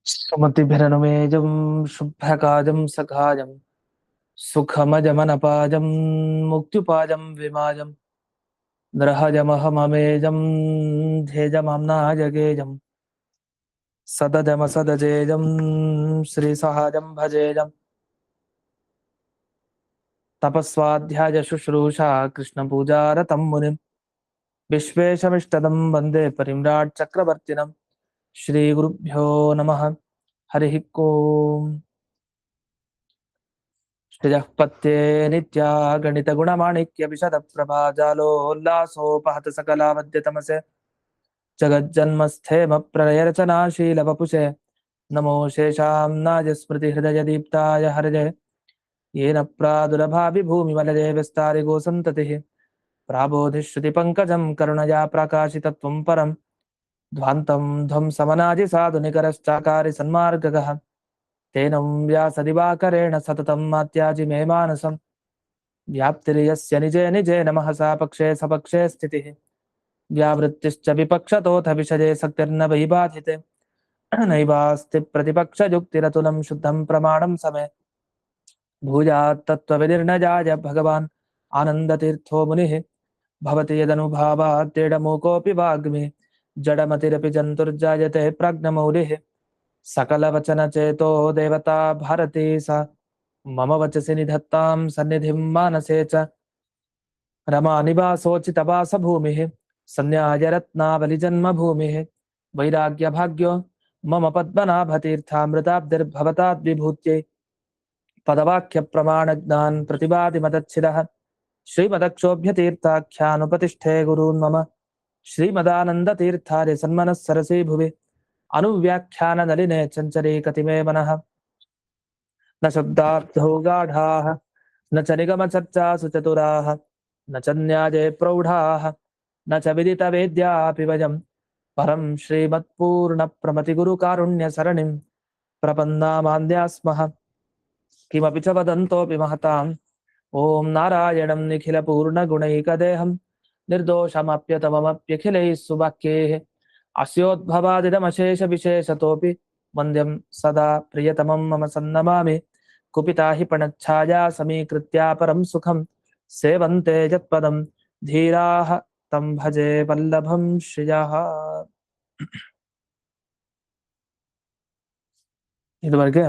सुमतिभिरनुमेजं शुभ्रकाजं सखाजं सुखमजमनपाजं मुक्त्युपाजं विमाजं नरहजमहममेजं धेजमाम्नाजगेजं सदजमसदजेजं श्रीसहाजं भजेजं तपस्वाध्याय शुश्रूषा कृष्णपूजारतं मुनिं विश्वेशमिष्टदं वन्दे परिम्राट् चक्रवर्तिनं श्रीगुरुभ्यो नमः हरिः ओम् श्रियः पत्ये नित्या गणितगुणमाणिक्यविशदप्रभा जालोल्लासोपहत सकलावद्यतमसे जगज्जन्मस्थेमप्रलयरचनाशीलवपुषे नमो शेषाम्नाय स्मृतिहृदयदीप्ताय हरजे येन प्रादुरभाविभूमिमलये विस्तारिगोसन्ततिः प्राबोधिश्रुतिपङ्कजं करुणया प्रकाशितत्वं परं ध्वान्तं ध्वंसमनाजिसाधुनिकरश्चाकारि सन्मार्गगः तेनं व्यासदिवाकरेण सततं मात्याजि मे मानसं व्याप्तिर्यस्य निजे निजे नमः सा पक्षे सपक्षे स्थितिः व्यावृत्तिश्च विपक्षतोऽथ विषजे शक्तिर्न वै बाधिते नैवास्ति प्रतिपक्षयुक्तिरतुलं शुद्धं प्रमाणं समे भूयात् तत्त्वविनिर्णयाय भगवान् आनन्दतीर्थो मुनिः भवति यदनुभावात् तेढमूकोऽपि वाग्मी जडमतिरपि जन्तुर्जायते प्रज्ञमौलिः सकलवचनचेतो देवता भारती सा मम वचसि निधत्तां सन्निधिं मानसे च रमानिवासोचितवासभूमिः सन्न्यायरत्नावलिजन्मभूमिः वैराग्यभाग्यो मम पद्मनाभतीर्थामृताब्धिर्भवताद्विभूत्यै पदवाक्यप्रमाणज्ञान् प्रतिवादिमदच्छिदः श्रीमदक्षोभ्यतीर्थाख्यानुपतिष्ठे गुरून् मम श्रीमदानन्दतीर्थार्य सन्मनः सरसी भुवि अनुव्याख्याननलिने चञ्चरी कतिमे मनः न शब्दार्थो गाढाः न च निगमचर्चासु चतुराः न च न्याये प्रौढाः न च विदितवेद्यापि वयं परं श्रीमत्पूर्णप्रमतिगुरुकारुण्यसरणिं प्रपन्नामान्द्या स्मः किमपि च वदन्तोऽपि महताम् ॐ नारायणं निखिलपूर्णगुणैकदेहं निर्दोषमप्यतममप्यखिलैः सुवाक्यैः अस्योद्भवादिदमशेषविशेषतोऽपि वन्द्यं सदा प्रियतमं मम सन्नमामि कुपिता हि पणच्छाया समीकृत्या परं सुखं सेवन्ते यत्पदं धीराः तं भजे वल्लभं श्रियः ಇದುವರೆಗೆ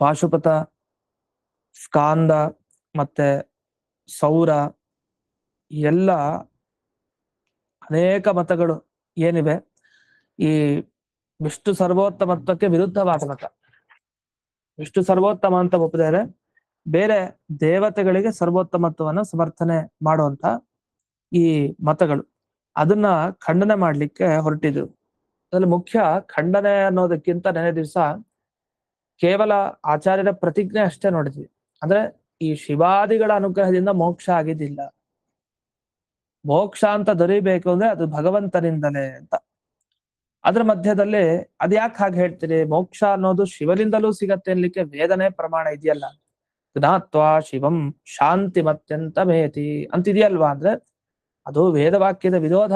ಪಾಶುಪತ ಸ್ಕಾಂದ ಮತ್ತೆ ಸೌರ ಎಲ್ಲ ಅನೇಕ ಮತಗಳು ಏನಿವೆ ಈ ವಿಷ್ಣು ಸರ್ವೋತ್ತಮತ್ವಕ್ಕೆ ವಿರುದ್ಧವಾದ ಮತ. ವಿಷ್ಣು ಸರ್ವೋತ್ತಮ ಅಂತ ಒಪ್ಪಿದರೆ ಬೇರೆ ದೇವತೆಗಳಿಗೆ ಸರ್ವೋತ್ತಮತ್ವವನ್ನು ಸಮರ್ಥನೆ ಮಾಡುವಂತ ಈ ಮತಗಳು ಅದನ್ನ ಖಂಡನೆ ಮಾಡ್ಲಿಕ್ಕೆ ಹೊರಟಿದ್ರು. ಅದ್ರಲ್ಲಿ ಮುಖ್ಯ ಖಂಡನೆ ಅನ್ನೋದಕ್ಕಿಂತ ನೆನೆ ದಿವಸ ಕೇವಲ ಆಚಾರ್ಯರ ಪ್ರತಿಜ್ಞೆ ಅಷ್ಟೇ ನೋಡಿದ್ವಿ. ಅಂದ್ರೆ ಈ ಶಿವಾದಿಗಳ ಅನುಗ್ರಹದಿಂದ ಮೋಕ್ಷ ಆಗಿದ್ದಿಲ್ಲ, ಮೋಕ್ಷ ಅಂತ ದೊರೀಬೇಕು ಅಂದ್ರೆ ಅದು ಭಗವಂತನಿಂದಲೇ ಅಂತ. ಅದ್ರ ಮಧ್ಯದಲ್ಲಿ ಅದ್ಯಾಕೆ ಹಾಗೆ ಹೇಳ್ತೀರಿ, ಮೋಕ್ಷ ಅನ್ನೋದು ಶಿವನಿಂದಲೂ ಸಿಗತ್ತೆ ಅನ್ಲಿಕ್ಕೆ ವೇದನೆ ಪ್ರಮಾಣ ಇದೆಯಲ್ಲ, ಜ್ಞಾತ್ವಾ ಶಿವಂ ಶಾಂತಿ ಮತ್ಯಂತ ಮೇತಿ ಅಂತಿದೆಯಲ್ವಾ, ಅಂದ್ರೆ ಅದು ವೇದವಾಕ್ಯದ ವಿರೋಧ,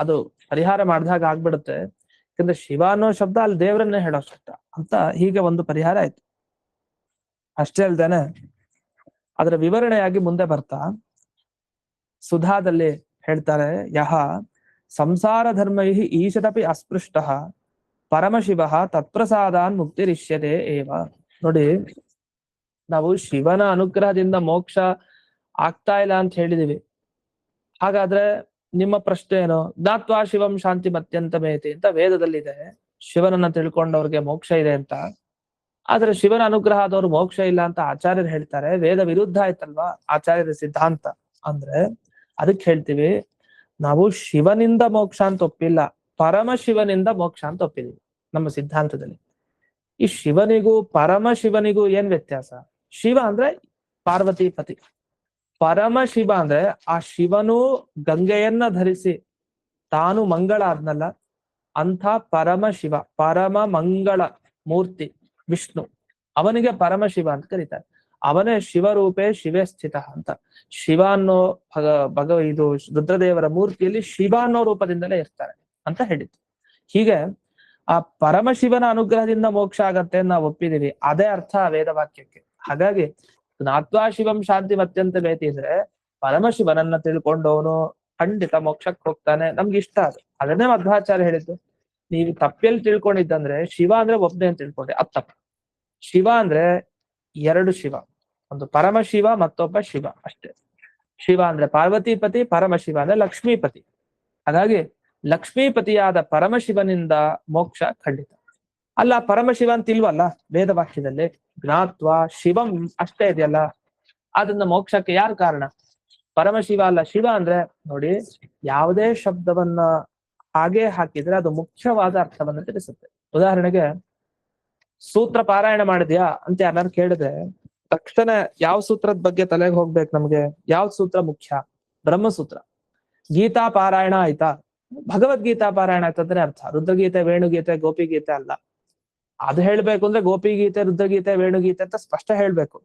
ಅದು ಪರಿಹಾರ ಮಾಡಿದಾಗ ಆಗ್ಬಿಡುತ್ತೆ. ಯಾಕಂದ್ರೆ ಶಿವ ಅನ್ನೋ ಶಬ್ದ ಅಲ್ಲಿ ದೇವರನ್ನೇ ಹೇಳೋ ಶಬ್ದ ಅಂತ, ಹೀಗೆ ಒಂದು ಪರಿಹಾರ ಆಯ್ತು. ಅಷ್ಟೇ ಅಲ್ದೇನೆ ಅದರ ವಿವರಣೆಯಾಗಿ ಮುಂದೆ ಬರ್ತಾ ಸುಧಾದಲ್ಲಿ ಹೇಳ್ತಾರೆ, ಯಹ ಸಂಸಾರ ಧರ್ಮೈ ಈಶದಪಿ ಅಸ್ಪೃಷ್ಟ ಪರಮಶಿವ ತತ್ಪ್ರಸಾದಾನ್ ಮುಕ್ತಿರಿಷ್ಯತೆ ಏವ. ನೋಡಿ, ನಾವು ಶಿವನ ಅನುಗ್ರಹದಿಂದ ಮೋಕ್ಷ ಆಗ್ತಾ ಇಲ್ಲ ಅಂತ ಹೇಳಿದೀವಿ. ಹಾಗಾದ್ರೆ ನಿಮ್ಮ ಪ್ರಶ್ನೆ ಏನು, ಜ್ಞಾತ್ವಾ ಶಿವಂ ಶಾಂತಿ ಮತ್ಯಂತ ಮೇತಿ ಅಂತ ವೇದದಲ್ಲಿದೆ, ಶಿವನನ್ನ ತಿಳ್ಕೊಂಡವ್ರಿಗೆ ಮೋಕ್ಷ ಇದೆ ಅಂತ. ಆದ್ರೆ ಶಿವನ ಅನುಗ್ರಹ ಆದವ್ರು ಮೋಕ್ಷ ಇಲ್ಲ ಅಂತ ಆಚಾರ್ಯರು ಹೇಳ್ತಾರೆ, ವೇದ ವಿರುದ್ಧ ಆಯ್ತಲ್ವಾ ಆಚಾರ್ಯರ ಸಿದ್ಧಾಂತ. ಅಂದ್ರೆ ಅದಕ್ಕೆ ಹೇಳ್ತೀವಿ, ನಾವು ಶಿವನಿಂದ ಮೋಕ್ಷ ಅಂತ ಒಪ್ಪಿಲ್ಲ, ಪರಮ ಶಿವನಿಂದ ಮೋಕ್ಷ ಅಂತ ಒಪ್ಪಿದೀವಿ ನಮ್ಮ ಸಿದ್ಧಾಂತದಲ್ಲಿ. ಈ ಶಿವನಿಗೂ ಪರಮ ಶಿವನಿಗೂ ಏನ್ ವ್ಯತ್ಯಾಸ? ಶಿವ ಅಂದ್ರೆ ಪಾರ್ವತಿ ಪತಿ, ಪರಮ ಶಿವ ಅಂದ್ರೆ ಆ ಶಿವನು ಗಂಗೆಯನ್ನ ಧರಿಸಿ ತಾನು ಮಂಗಳ ಆದ್ನಲ್ಲ ಅಂಥ ಪರಮ ಶಿವ, ಪರಮ ಮಂಗಳ ಮೂರ್ತಿ ವಿಷ್ಣು, ಅವನಿಗೆ ಪರಮ ಶಿವ ಅಂತ ಕರೀತಾರೆ. ಅವನೇ ಶಿವರೂಪೇ ಶಿವೇ ಸ್ಥಿತ ಅಂತ. ಶಿವ ಅನ್ನೋ ಇದು ರುದ್ರದೇವರ ಮೂರ್ತಿಯಲ್ಲಿ ಶಿವ ಅನ್ನೋ ರೂಪದಿಂದಲೇ ಇರ್ತಾರೆ ಅಂತ ಹೇಳಿದ್ರು. ಹೀಗೆ ಆ ಪರಮಶಿವನ ಅನುಗ್ರಹದಿಂದ ಮೋಕ್ಷ ಆಗತ್ತೆ ಅಂತ ನಾವು ಒಪ್ಪಿದೀವಿ. ಅದೇ ಅರ್ಥ ವೇದ ವಾಕ್ಯಕ್ಕೆ. ಹಾಗಾಗಿ ಜ್ಞಾತ್ವಾ ಶಿವಂ ಶಾಂತಿ ಅತ್ಯಂತ ಬೇತಿ ಇದ್ರೆ ಪರಮಶಿವನನ್ನ ತಿಳ್ಕೊಂಡವನು ಖಂಡಿತ ಮೋಕ್ಷಕ್ಕೆ ಹೋಗ್ತಾನೆ. ನಮ್ಗೆ ಇಷ್ಟ ಅದು. ಅದನ್ನೇ ಮಧ್ವಾಚಾರ್ಯ ಹೇಳಿದ್ದು. ನೀವು ತಪ್ಪೆಲ್ಲಿ ತಿಳ್ಕೊಂಡಿದ್ದಂದ್ರೆ ಶಿವ ಅಂದ್ರೆ ಒಬ್ಬನೇ ಅಂತ ತಿಳ್ಕೊಂಡೆ, ಅದ್ ತಪ್ಪು. ಶಿವ ಅಂದ್ರೆ ಎರಡು ಶಿವ, ಒಂದು ಪರಮಶಿವ ಮತ್ತೊಬ್ಬ ಶಿವ ಅಷ್ಟೇ. ಶಿವ ಅಂದ್ರೆ ಪಾರ್ವತಿಪತಿ, ಪರಮಶಿವ ಅಂದ್ರೆ ಲಕ್ಷ್ಮೀಪತಿ. ಹಾಗಾಗಿ ಲಕ್ಷ್ಮೀಪತಿಯಾದ ಪರಮಶಿವನಿಂದ ಮೋಕ್ಷ ಖಂಡಿತ. ಅಲ್ಲ ಪರಮಶಿವ ಅಂತ ಇಲ್ವಲ್ಲ ವೇದ ವಾಕ್ಯದಲ್ಲಿ, ಜ್ಞಾತ್ವ ಶಿವಂ ಅಷ್ಟೇ ಇದೆಯಲ್ಲ. ಅದನ್ನ ಮೋಕ್ಷಕ್ಕೆ ಯಾರು ಕಾರಣ? ಪರಮಶಿವ ಅಲ್ಲ. ಶಿವ ಅಂದ್ರೆ ನೋಡಿ, ಯಾವುದೇ ಶಬ್ದವನ್ನ ಹಾಗೆ ಹಾಕಿದ್ರೆ ಅದು ಮುಖ್ಯವಾದ ಅರ್ಥವನ್ನ ತಿಳಿಸುತ್ತೆ. ಉದಾಹರಣೆಗೆ ಸೂತ್ರ ಪಾರಾಯಣ ಮಾಡಿದ್ಯಾ ಅಂತ ಯಾರು ಕೇಳಿದ್ರೆ ತಕ್ಷಣ ಯಾವ ಸೂತ್ರದ ಬಗ್ಗೆ ತಲೆಗೆ ಹೋಗ್ಬೇಕು ನಮ್ಗೆ? ಯಾವ ಸೂತ್ರ ಮುಖ್ಯ? ಬ್ರಹ್ಮಸೂತ್ರ. ಗೀತಾ ಪಾರಾಯಣ ಆಯ್ತಾ? ಭಗವದ್ಗೀತಾ ಪಾರಾಯಣ ಆಯ್ತಂದ್ರೆ ಅರ್ಥ. ರುದ್ರಗೀತೆ, ವೇಣುಗೀತೆ, ಗೋಪಿಗೀತೆ ಅಲ್ಲ. ಅದು ಹೇಳ್ಬೇಕು ಅಂದ್ರೆ ಗೋಪಿಗೀತೆ, ರುದ್ರಗೀತೆ, ವೇಣುಗೀತೆ ಅಂತ ಸ್ಪಷ್ಟ ಹೇಳ್ಬೇಕು.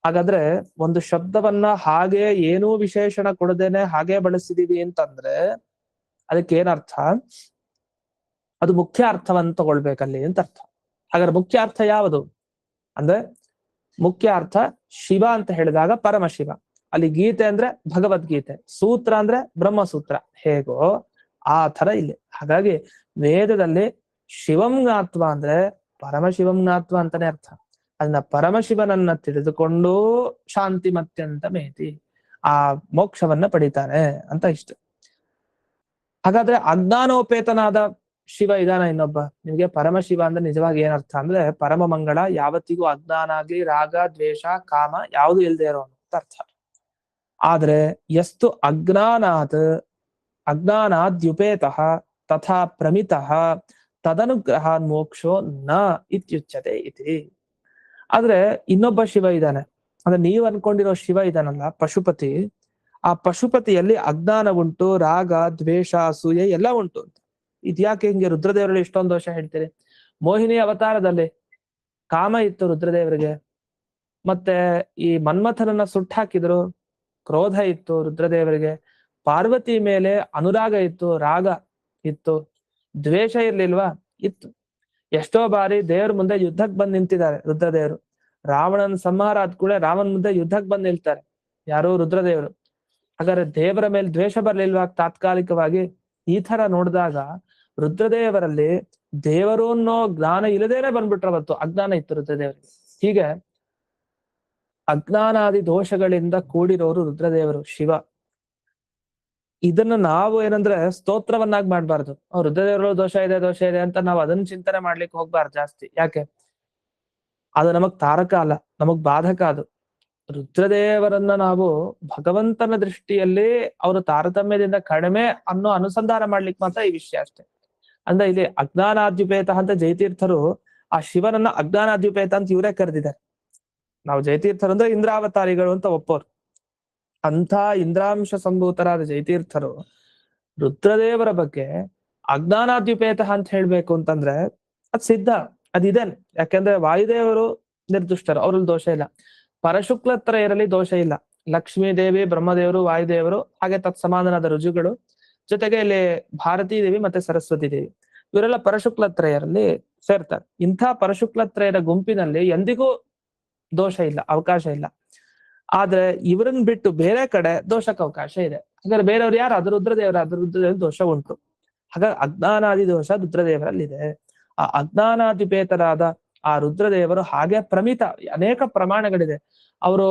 ಹಾಗಾದ್ರೆ ಒಂದು ಶಬ್ದವನ್ನ ಹಾಗೆ ಏನೂ ವಿಶೇಷಣ ಕೊಡದೇನೆ ಹಾಗೆ ಬಳಸಿದೀವಿ ಅಂತಂದ್ರೆ ಅದಕ್ಕೆ ಏನರ್ಥ? ಅದು ಮುಖ್ಯ ಅರ್ಥವನ್ನು ತಗೊಳ್ಬೇಕಲ್ಲಿ ಅಂತ ಅರ್ಥ. ಹಾಗಾದ್ರೆ ಮುಖ್ಯ ಅರ್ಥ ಯಾವುದು ಅಂದ್ರೆ, ಮುಖ್ಯ ಅರ್ಥ ಶಿವ ಅಂತ ಹೇಳಿದಾಗ ಪರಮಶಿವ, ಅಲ್ಲಿ ಗೀತೆ ಅಂದ್ರೆ ಭಗವದ್ಗೀತೆ, ಸೂತ್ರ ಅಂದ್ರೆ ಬ್ರಹ್ಮಸೂತ್ರ. ಹೇಗೋ ಆ ತರ ಇಲ್ಲಿ. ಹಾಗಾಗಿ ವೇದದಲ್ಲಿ ಶಿವಂಗಾತ್ವ ಅಂದ್ರೆ ಪರಮಶಿವಂಗಾತ್ವ ಅಂತಾನೆ ಅರ್ಥ. ಅದನ್ನ ಪರಮಶಿವನನ್ನ ತಿಳಿದುಕೊಂಡು ಶಾಂತಿ ಮತ್ಯಂತ ಮೇತಿ, ಆ ಮೋಕ್ಷವನ್ನ ಪಡಿತಾನೆ ಅಂತ ಇಷ್ಟ. ಹಾಗಾದ್ರೆ ಅಜ್ಞಾನೋಪೇತನಾದ ಶಿವ ಇದಾನ ಇನ್ನೊಬ್ಬ. ನಿಮ್ಗೆ ಪರಮಶಿವ ಅಂದ್ರೆ ನಿಜವಾಗಿ ಏನರ್ಥ ಅಂದ್ರೆ ಪರಮ ಮಂಗಳ, ಯಾವತ್ತಿಗೂ ಅಜ್ಞಾನ ಆಗ್ಲಿ ರಾಗ ದ್ವೇಷ ಕಾಮ ಯಾವುದು ಇಲ್ದೇ ಇರೋ ಅಂತ ಅರ್ಥ. ಆದ್ರೆ ಎಷ್ಟು ಅಜ್ಞಾನಾದ್ಯುಪೇತಃ ತಥಾ ಪ್ರಮಿತಃ ತದನುಗ್ರಹ ಮೋಕ್ಷೋ ನ ಇತ್ಯುಚ್ಯತೆ ಇತಿ. ಆದ್ರೆ ಇನ್ನೊಬ್ಬ ಶಿವ ಇದ್ದಾನೆ, ಅಂದ್ರೆ ನೀವು ಅನ್ಕೊಂಡಿರೋ ಶಿವ ಇದಾನಲ್ಲ ಪಶುಪತಿ, ಆ ಪಶುಪತಿಯಲ್ಲಿ ಅಜ್ಞಾನ ಉಂಟು, ರಾಗ ದ್ವೇಷ ಅಸೂಯೆ ಎಲ್ಲ ಉಂಟು ಅಂತ. ಇದ್ಯಾಕೆ ಹಿಂಗೆ ರುದ್ರದೇವರಲ್ಲಿ ಇಷ್ಟೊಂದು ದೋಷ ಹೇಳ್ತೀರಿ? ಮೋಹಿನಿ ಅವತಾರದಲ್ಲಿ ಕಾಮ ಇತ್ತು ರುದ್ರದೇವರಿಗೆ, ಮತ್ತೆ ಈ ಮನ್ಮಥನನ್ನ ಸುಟ್ಟಾಕಿದ್ರು, ಕ್ರೋಧ ಇತ್ತು ರುದ್ರದೇವರಿಗೆ, ಪಾರ್ವತಿ ಮೇಲೆ ಅನುರಾಗ ಇತ್ತು, ರಾಗ ಇತ್ತು, ದ್ವೇಷ ಇರ್ಲಿಲ್ವಾ? ಇತ್ತು. ಎಷ್ಟೋ ಬಾರಿ ದೇವ್ರ ಮುಂದೆ ಯುದ್ಧಕ್ಕೆ ಬಂದು ನಿಂತಿದ್ದಾರೆ ರುದ್ರದೇವರು. ರಾವಣನ ಸಂಹಾರ ಆದ ಕೂಡ ರಾಮನ ಮುಂದೆ ಯುದ್ಧಕ್ಕೆ ಬಂದು ನಿಲ್ತಾರೆ ಯಾರು? ರುದ್ರದೇವರು. ಹಾಗಾದ್ರೆ ದೇವರ ಮೇಲೆ ದ್ವೇಷ ಬರ್ಲಿಲ್ವಾ ತಾತ್ಕಾಲಿಕವಾಗಿ? ಈ ತರ ನೋಡಿದಾಗ ರುದ್ರದೇವರಲ್ಲಿ ದೇವರು ಅನ್ನೋ ಜ್ಞಾನ ಇಲ್ಲದೇನೆ ಬಂದ್ಬಿಟ್ರವತ್ತು, ಅಜ್ಞಾನ ಇತ್ತು ರುದ್ರದೇವರಿಗೆ. ಹೀಗೆ ಅಜ್ಞಾನಾದಿ ದೋಷಗಳಿಂದ ಕೂಡಿರೋರು ರುದ್ರದೇವರು, ಶಿವ. ಇದನ್ನ ನಾವು ಏನಂದ್ರೆ ಸ್ತೋತ್ರವನ್ನಾಗಿ ಮಾಡ್ಬಾರ್ದು. ರುದ್ರದೇವರು ದೋಷ ಇದೆ ಅಂತ ನಾವು ಅದನ್ನ ಚಿಂತನೆ ಮಾಡ್ಲಿಕ್ಕೆ ಹೋಗ್ಬಾರ್ದು ಜಾಸ್ತಿ. ಯಾಕೆ? ಅದು ನಮಗ್ ತಾರಕ ಅಲ್ಲ, ನಮಗ್ ಬಾಧಕ. ಅದು ರುದ್ರದೇವರನ್ನ ನಾವು ಭಗವಂತನ ದೃಷ್ಟಿಯಲ್ಲಿ ಅವರು ತಾರತಮ್ಯದಿಂದ ಕಡಿಮೆ ಅನ್ನೋ ಅನುಸಂಧಾನ ಮಾಡ್ಲಿಕ್ಕೆ ಮಾತ್ರ ಈ ವಿಷಯ ಅಷ್ಟೇ. ಅಂದ್ರೆ ಇಲ್ಲಿ ಅಜ್ಞಾನಾದ್ಯುಪೇತ ಅಂತ ಜಯತೀರ್ಥರು ಆ ಶಿವನನ್ನ ಅಜ್ಞಾನಾದ್ಯುಪೇತ ಅಂತ ಇವರೇ ಕರೆದಿದ್ದಾರೆ. ನಾವು ಜಯತೀರ್ಥರು ಅಂದ್ರೆ ಇಂದ್ರಾವತಾರಿಗಳು ಅಂತ ಒಪ್ಪೋರು. ಅಂಥ ಇಂದ್ರಾಂಶ ಸಂಭೂತರಾದ ಜಯತೀರ್ಥರು ರುದ್ರದೇವರ ಬಗ್ಗೆ ಅಜ್ಞಾನಾದ್ಯುಪೇತ ಅಂತ ಹೇಳ್ಬೇಕು ಅಂತಂದ್ರೆ ಅದ್ ಸಿದ್ಧ, ಅದಿದೇನೆ. ಯಾಕೆಂದ್ರೆ ವಾಯುದೇವರು ನಿರ್ದುಷ್ಟರು, ಅವ್ರಲ್ಲಿ ದೋಷ ಇಲ್ಲ. ಪರಶುಕ್ಲತ್ರಯರಲ್ಲಿ ದೋಷ ಇಲ್ಲ. ಲಕ್ಷ್ಮೀ ದೇವಿ, ಬ್ರಹ್ಮದೇವರು, ವಾಯುದೇವರು, ಹಾಗೆ ತತ್ಸಮಾನನಾದ ರುಜುಗಳು, ಜೊತೆಗೆ ಇಲ್ಲಿ ಭಾರತೀ ದೇವಿ ಮತ್ತೆ ಸರಸ್ವತಿ ದೇವಿ, ಇವರೆಲ್ಲ ಪರಶುಕ್ಲತ್ರಯರಲ್ಲಿ ಸೇರ್ತಾರೆ. ಇಂಥ ಪರಶುಕ್ಲತ್ರಯರ ಗುಂಪಿನಲ್ಲಿ ಎಂದಿಗೂ ದೋಷ ಇಲ್ಲ, ಅವಕಾಶ ಇಲ್ಲ. ಆದ್ರೆ ಇವ್ರನ್ನ ಬಿಟ್ಟು ಬೇರೆ ಕಡೆ ದೋಷಕ್ಕೆ ಅವಕಾಶ ಇದೆ. ಹಾಗಾದ್ರೆ ಬೇರೆಯವ್ರು ಯಾರು? ಅದು ರುದ್ರದೇವರ ದೋಷ ಉಂಟು. ಹಾಗಾಗಿ ಅಜ್ಞಾನಾದಿ ದೋಷ ರುದ್ರದೇವರಲ್ಲಿದೆ. ಆ ಅಜ್ಞಾನಾದಿಪೇತರಾದ ಆ ರುದ್ರದೇವರು ಹಾಗೆ ಪ್ರಮಿತ, ಅನೇಕ ಪ್ರಮಾಣಗಳಿದೆ. ಅವರು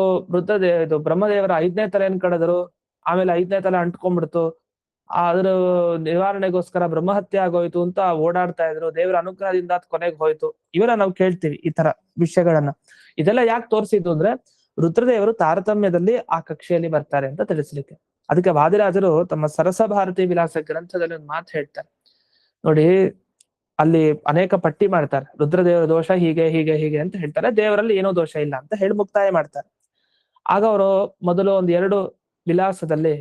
ಇದು ಬ್ರಹ್ಮದೇವರ 5ನೇ ತಲೆಯನ್ನು ಕಳೆದರು, ಆಮೇಲೆ 5ನೇ ತಲೆ ಅಂಟ್ಕೊಂಡ್ಬಿಡ್ತು, ಅದ್ರ ನಿವಾರಣೆಗೋಸ್ಕರ ಬ್ರಹ್ಮಹತ್ಯೆ ಆಗೋಯ್ತು ಅಂತ ಓಡಾಡ್ತಾ ಇದ್ರು. ದೇವರ ಅನುಗ್ರಹದಿಂದ ಕೊನೆಗೆ ಹೋಯ್ತು. ಇವರ ನಾವು ಕೇಳ್ತೀವಿ ಈ ತರ ವಿಷಯಗಳನ್ನ. ಇದೆಲ್ಲ ಯಾಕೆ ತೋರಿಸಿದ್ದು ಅಂದ್ರೆ ರುದ್ರದೇವರು ತಾರತಮ್ಯದಲ್ಲಿ ಆ ಕಕ್ಷೆಯಲ್ಲಿ ಬರ್ತಾರೆ ಅಂತ ತಿಳಿಸ್ಲಿಕ್ಕೆ. ಅದಕ್ಕೆ ವಾದಿರಾಜರು ತಮ್ಮ ಸರಸ ಭಾರತಿ ವಿಲಾಸ ಗ್ರಂಥದಲ್ಲಿ ಒಂದು ಮಾತು ಹೇಳ್ತಾರೆ ನೋಡಿ. ಅಲ್ಲಿ ಅನೇಕ ಪಟ್ಟಿ ಮಾಡ್ತಾರೆ, ರುದ್ರದೇವರ ದೋಷ ಹೀಗೆ ಹೀಗೆ ಹೀಗೆ ಅಂತ ಹೇಳ್ತಾರೆ, ದೇವರಲ್ಲಿ ಏನೋ ದೋಷ ಇಲ್ಲ ಅಂತ ಹೇಳಿ ಮುಕ್ತಾಯ ಮಾಡ್ತಾರೆ. ಆಗ ಅವರು ಮೊದಲು 1-2 ವಿಲಾಸದಲ್ಲಿ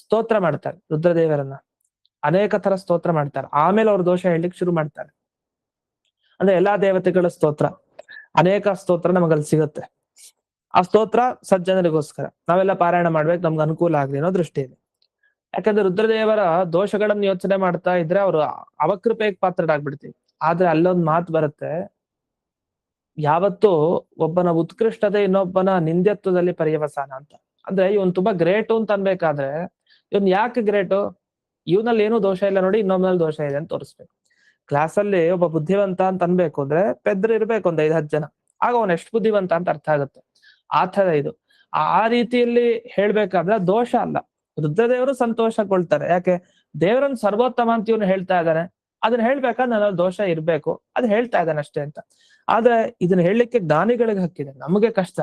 ಸ್ತೋತ್ರ ಮಾಡ್ತಾರೆ ರುದ್ರದೇವರನ್ನ, ಅನೇಕ ತರ ಸ್ತೋತ್ರ ಮಾಡ್ತಾರೆ. ಆಮೇಲೆ ಅವ್ರ ದೋಷ ಹೇಳಲಿಕ್ಕೆ ಶುರು ಮಾಡ್ತಾರೆ. ಅಂದ್ರೆ ಎಲ್ಲಾ ದೇವತೆಗಳ ಸ್ತೋತ್ರ, ಅನೇಕ ಸ್ತೋತ್ರ ನಮಗಲ್ಲಿ ಸಿಗುತ್ತೆ. ಆ ಸ್ತೋತ್ರ ಸಜ್ಜನರಿಗೋಸ್ಕರ ನಾವೆಲ್ಲ ಪಾರಾಯಣ ಮಾಡ್ಬೇಕು, ನಮ್ಗೆ ಅನುಕೂಲ ಆಗ್ಲಿ ಅನ್ನೋ ದೃಷ್ಟಿಯಲ್ಲಿ. ಯಾಕಂದ್ರೆ ರುದ್ರದೇವರ ದೋಷಗಳನ್ನ ಯೋಚನೆ ಮಾಡ್ತಾ ಇದ್ರೆ ಅವರು ಅವಕೃಪೆಗೆ ಪಾತ್ರರಾಗ್ಬಿಡ್ತೀವಿ. ಆದ್ರೆ ಅಲ್ಲೊಂದ್ ಮಾತು ಬರುತ್ತೆ, ಯಾವತ್ತೂ ಒಬ್ಬನ ಉತ್ಕೃಷ್ಟತೆ ಇನ್ನೊಬ್ಬನ ನಿಂದ್ಯತ್ವದಲ್ಲಿ ಪರ್ಯವಸಾನ ಅಂತ. ಅಂದ್ರೆ ಇವನ್ ತುಂಬಾ ಗ್ರೇಟು ಅಂತ ಅನ್ಬೇಕಾದ್ರೆ ಇವನ್ ಯಾಕೆ ಗ್ರೇಟು, ಇವನಲ್ಲಿ ಏನೂ ದೋಷ ಇಲ್ಲ ನೋಡಿ, ಇನ್ನೊಬ್ಬನಲ್ಲಿ ದೋಷ ಇದೆ ಅಂತ ತೋರಿಸ್ಬೇಕು. ಕ್ಲಾಸಲ್ಲಿ ಒಬ್ಬ ಬುದ್ಧಿವಂತ ಅಂತ ಅನ್ಬೇಕು ಅಂದ್ರೆ ಪೆದ್ರ ಇರ್ಬೇಕು ಒಂದ್ 5-10 ಜನ, ಆಗ ಅವನ್ ಎಷ್ಟು ಬುದ್ಧಿವಂತ ಅಂತ ಅರ್ಥ ಆಗುತ್ತೆ. ಆ ತರ ಇದು. ಆ ರೀತಿಯಲ್ಲಿ ಹೇಳ್ಬೇಕಾದ್ರೆ ದೋಷ ಅಲ್ಲ. ರುದ್ರದೇವರು ಸಂತೋಷಗೊಳ್ತಾರೆ. ಯಾಕೆ, ದೇವರನ್ನ ಸರ್ವೋತ್ತಮ ಅಂತ ಇವನು ಹೇಳ್ತಾ ಇದ್ದಾನೆ, ಅದನ್ನ ಹೇಳ್ಬೇಕಾದ್ರೆ ನನ್ನಲ್ಲಿ ದೋಷ ಇರ್ಬೇಕು, ಅದ್ ಹೇಳ್ತಾ ಇದ್ದಾನೆ ಅಷ್ಟೇ ಅಂತ. ಆದ್ರೆ ಇದನ್ನ ಹೇಳಲಿಕ್ಕೆ ಜ್ಞಾನಿಗಳಿಗೆ ಹಕ್ಕಿದೆ, ನಮಗೆ ಕಷ್ಟ.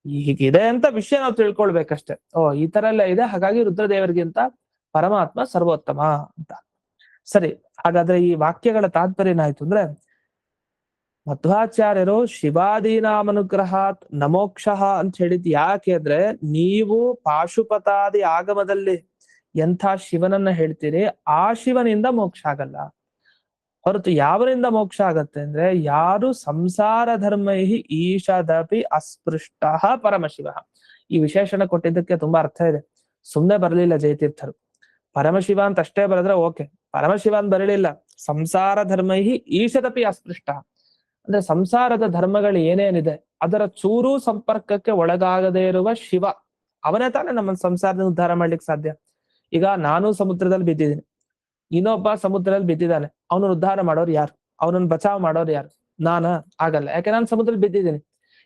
ಹೀಗಿದೆ ಅಂತ ವಿಷಯ ನಾವು ತಿಳ್ಕೊಳ್ಬೇಕಷ್ಟೇ. ಈ ತರ ಎಲ್ಲ ಇದೆ, ಹಾಗಾಗಿ ರುದ್ರದೇವರಿಗಿಂತ ಪರಮಾತ್ಮ ಸರ್ವೋತ್ತಮ ಅಂತ. ಸರಿ, ಹಾಗಾದ್ರೆ ಈ ವಾಕ್ಯಗಳ ತಾತ್ಪರ್ಯ ಏನಾಯ್ತು ಅಂದ್ರೆ, ಮಧ್ವಾಚಾರ್ಯರು ಶಿವಾದೀನಾಮನುಗ್ರಹಾತ್ ನಮೋಕ್ಷ ಅಂತ ಹೇಳಿದ್ ಯಾಕೆ ಅಂದ್ರೆ, ನೀವು ಪಾಶುಪತಾದಿ ಆಗಮದಲ್ಲಿ ಎಂಥ ಶಿವನನ್ನ ಹೇಳ್ತೀರಿ, ಆ ಶಿವನಿಂದ ಮೋಕ್ಷ ಆಗಲ್ಲ. ಹೊರತು ಯಾವರಿಂದ ಮೋಕ್ಷ ಆಗತ್ತೆ ಅಂದ್ರೆ, ಯಾರು ಸಂಸಾರ ಧರ್ಮೈಹಿ ಈಶದಪಿ ಅಸ್ಪೃಷ್ಟ ಪರಮಶಿವ. ಈ ವಿಶೇಷಣ ಕೊಟ್ಟಿದ್ದಕ್ಕೆ ತುಂಬಾ ಅರ್ಥ ಇದೆ, ಸುಮ್ನೆ ಬರಲಿಲ್ಲ ಜಯತೀರ್ಥರು. ಪರಮಶಿವ ಅಂತ ಅಷ್ಟೇ ಬರೆದ್ರೆ ಓಕೆ, ಪರಮಶಿವ ಅಂತ ಬರಲಿಲ್ಲ. ಸಂಸಾರ ಧರ್ಮೈಹಿ ಈಶದಪಿ ಅಸ್ಪೃಷ್ಟ ಅಂದ್ರೆ ಸಂಸಾರದ ಧರ್ಮಗಳು ಏನೇನಿದೆ ಅದರ ಚೂರು ಸಂಪರ್ಕಕ್ಕೆ ಒಳಗಾಗದೇ ಇರುವ ಶಿವ, ಅವನೇ ತಾನೇ ನಮ್ಮ ಸಂಸಾರದ ಉದ್ಧಾರ ಮಾಡ್ಲಿಕ್ಕೆ ಸಾಧ್ಯ. ಈಗ ನಾನು ಸಮುದ್ರದಲ್ಲಿ ಬಿದ್ದಿದ್ದೀನಿ, ಇನ್ನೊಬ್ಬ ಸಮುದ್ರದಲ್ಲಿ ಬಿದ್ದಿದ್ದಾನೆ, ಅವನನ್ನು ಉದ್ಧಾರ ಮಾಡೋರು ಯಾರು, ಅವನನ್ನು ಬಚಾವ್ ಮಾಡೋರು ಯಾರು? ನಾನ? ಆಗಲ್ಲ. ಯಾಕೆ, ನಾನು ಸಮುದ್ರದಲ್ಲಿ ಬಿದ್ದಿದ್ದೀನಿ.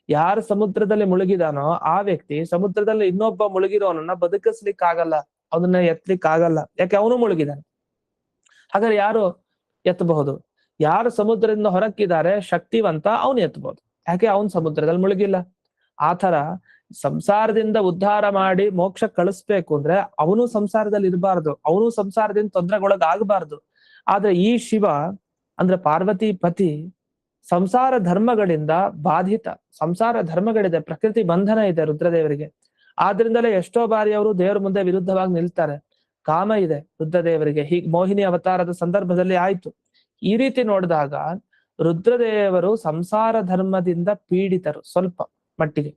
ಯಾರು ಸಮುದ್ರದಲ್ಲಿ ಮುಳುಗಿದಾನೋ ಆ ವ್ಯಕ್ತಿ ಸಮುದ್ರದಲ್ಲಿ ಇನ್ನೊಬ್ಬ ಮುಳುಗಿರೋನನ್ನ ಬದುಕಿಸ್ಲಿಕ್ಕೆ ಆಗಲ್ಲ, ಅವನನ್ನ ಎತ್ತಲಿಕ್ಕೆ ಆಗಲ್ಲ. ಯಾಕೆ, ಅವನು ಮುಳುಗಿದಾನೆ. ಹಾಗಾದ್ರೆ ಯಾರು ಎತ್ತಬಹುದು? ಯಾರು ಸಮುದ್ರದಿಂದ ಹೊರಕ್ಕಿದ್ದಾರೆ ಶಕ್ತಿವಂತ, ಅವನು ಎತ್ತಬಹುದು. ಯಾಕೆ, ಅವನು ಸಮುದ್ರದಲ್ಲಿ ಮುಳುಗಿಲ್ಲ. ಆ ತರ ಸಂಸಾರದಿಂದ ಉದ್ಧಾರ ಮಾಡಿ ಮೋಕ್ಷ ಕಳಿಸ್ಬೇಕು ಅಂದ್ರೆ ಅವನು ಸಂಸಾರದಲ್ಲಿ ಇರಬಾರ್ದು, ಅವನು ಸಂಸಾರದಿಂದ ತೊಂದರೆಗೊಳಗಾಗಬಾರ್ದು. ಆದ್ರೆ ಈ ಶಿವ ಅಂದ್ರೆ ಪಾರ್ವತಿ ಪತಿ ಸಂಸಾರ ಧರ್ಮಗಳಿಂದ ಬಾಧಿತ, ಸಂಸಾರ ಧರ್ಮಗಳಿದೆ, ಪ್ರಕೃತಿ ಬಂಧನ ಇದೆ ರುದ್ರದೇವರಿಗೆ. ಆದ್ರಿಂದಲೇ ಎಷ್ಟೋ ಬಾರಿ ಅವರು ದೇವರ ಮುಂದೆ ವಿರುದ್ಧವಾಗಿ ನಿಲ್ತಾರೆ. ಕಾಮ ಇದೆ ರುದ್ರದೇವರಿಗೆ, ಹೀಗೆ ಮೋಹಿನಿ ಅವತಾರದ ಸಂದರ್ಭದಲ್ಲಿ ಆಯ್ತು. ಈ ರೀತಿ ನೋಡಿದಾಗ ರುದ್ರದೇವರು ಸಂಸಾರ ಧರ್ಮದಿಂದ ಪೀಡಿತರು ಸ್ವಲ್ಪ ಮಟ್ಟಿಗೆ.